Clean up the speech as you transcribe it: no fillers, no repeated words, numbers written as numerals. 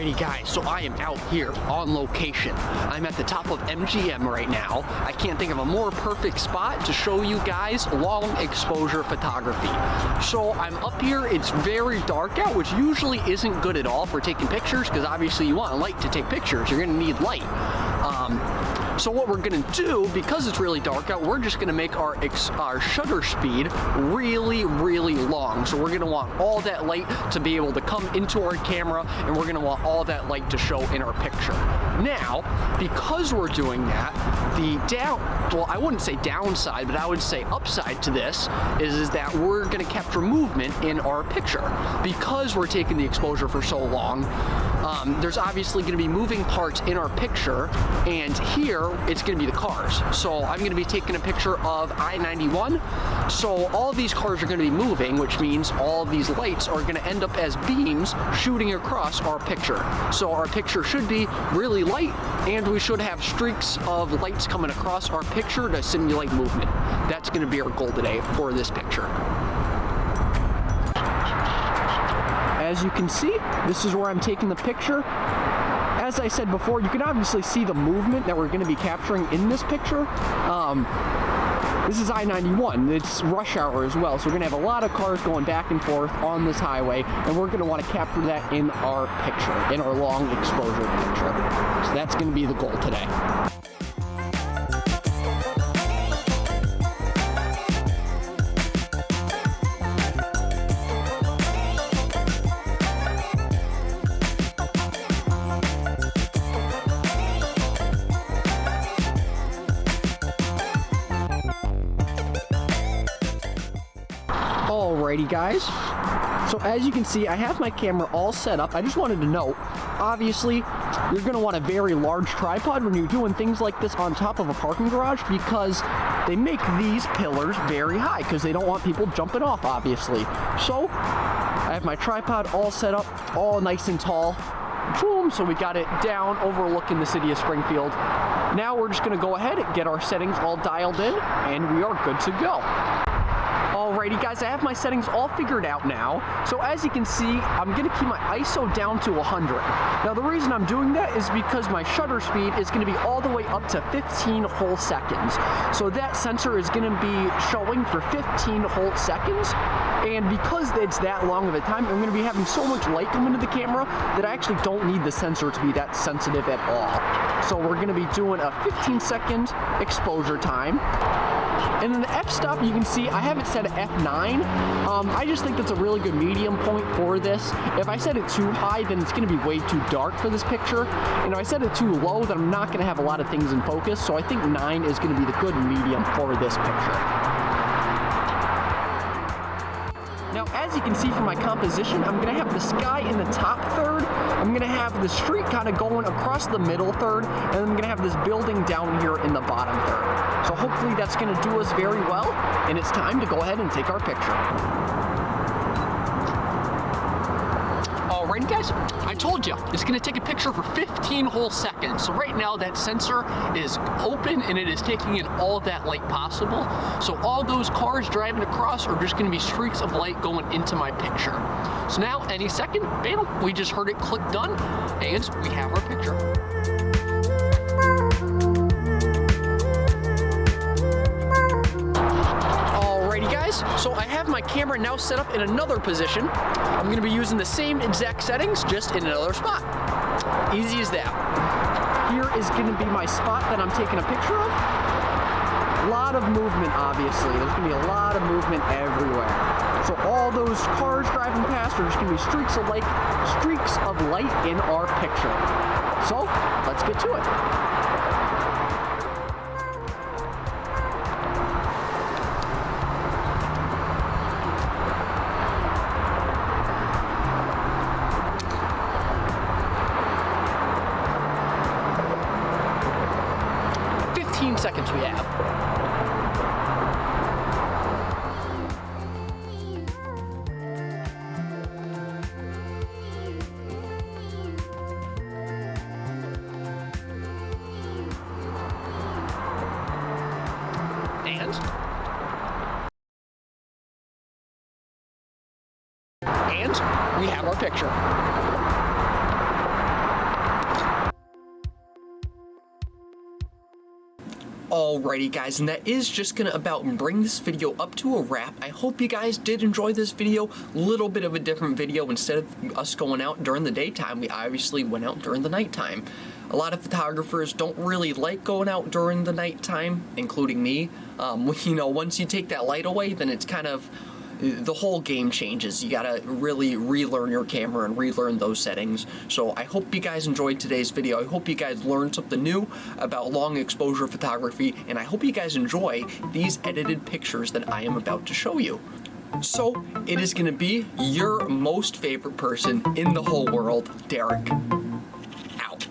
Alrighty guys, so I am out here on location. I'm at the top of MGM right now. I can't think of a more perfect spot to show you guys long exposure photography. So I'm up here, it's very dark out, which usually isn't good at all for taking pictures, because obviously you want light to take pictures, you're gonna need light. So what we're gonna do, because it's really dark out, we're just gonna make our shutter speed really, really long. So we're gonna want all that light to be able to come into our camera, and we're gonna want all that light to show in our picture. Now, because we're doing that, well, I wouldn't say downside, but I would say upside to this is that we're gonna capture movement in our picture. Because we're taking the exposure for so long, there's obviously gonna be moving parts in our picture, and here it's gonna be the cars. So I'm gonna be taking a picture of I-91. So all of these cars are gonna be moving, which means all of these lights are gonna end up as beams shooting across our picture. So our picture should be really light, and we should have streaks of lights coming across our picture to simulate movement. That's gonna be our goal today for this picture. As you can see, this is where I'm taking the picture. As I said before, you can obviously see the movement that we're going to be capturing in this picture. This is I-91, it's rush hour as well, so we're going to have a lot of cars going back and forth on this highway, and we're going to want to capture that in our picture, in our long exposure picture. So that's going to be the goal today. Alrighty guys, so as you can see, I have my camera all set up. I just wanted to note, obviously you're going to want a very large tripod when you're doing things like this on top of a parking garage, because they make these pillars very high because they don't want people jumping off, obviously. So I have my tripod all set up, all nice and tall. Boom, so we got it down overlooking the city of Springfield. Now we're just going to go ahead and get our settings all dialed in, and we are good to go. Alrighty guys, I have my settings all figured out now. So as you can see, I'm going to keep my ISO down to 100. Now the reason I'm doing that is because my shutter speed is going to be all the way up to 15 whole seconds. So that sensor is going to be showing for 15 whole seconds. And because it's that long of a time, I'm going to be having so much light come into the camera that I actually don't need the sensor to be that sensitive at all. So we're going to be doing a 15-second exposure time. And then the f-stop, you can see I have it set at f9. I just think that's a really good medium point for this. If I set it too high, then it's going to be way too dark for this picture. And if I set it too low, then I'm not going to have a lot of things in focus. So I think 9 is going to be the good medium for this picture. Now, as you can see from my composition, I'm going to have the sky in the top third. I'm going to have the street kind of going across the middle third, and I'm going to have this building down here in the bottom third. So hopefully that's going to do us very well, and it's time to go ahead and take our picture. Alright guys, I told you, it's going to take a picture for 15 whole seconds. So right now that sensor is open and it is taking in all of that light possible. So all those cars driving across are just going to be streaks of light going into my picture. So now any second, bam, we just heard it click done, and we have our picture. So I have my camera now set up in another position. I'm going to be using the same exact settings, just in another spot. Easy as that. Here is going to be my spot that I'm taking a picture of. A lot of movement, obviously. There's going to be a lot of movement everywhere. So all those cars driving past are just going to be streaks of light in our picture. So let's get to it. Seconds we have. And we have our picture. Alrighty guys, and that is just gonna about bring this video up to a wrap. I hope you guys did enjoy this video. Little bit of a different video. Instead of us going out during the daytime, we obviously went out during the nighttime. A lot of photographers don't really like going out during the nighttime, including me. You know, once you take that light away, then it's kind of, the whole game changes. You gotta really relearn your camera and relearn those settings. So I hope you guys enjoyed today's video. I hope you guys learned something new about long exposure photography, and I hope you guys enjoy these edited pictures that I am about to show you. So it is gonna be your most favorite person in the whole world, Derek. Out.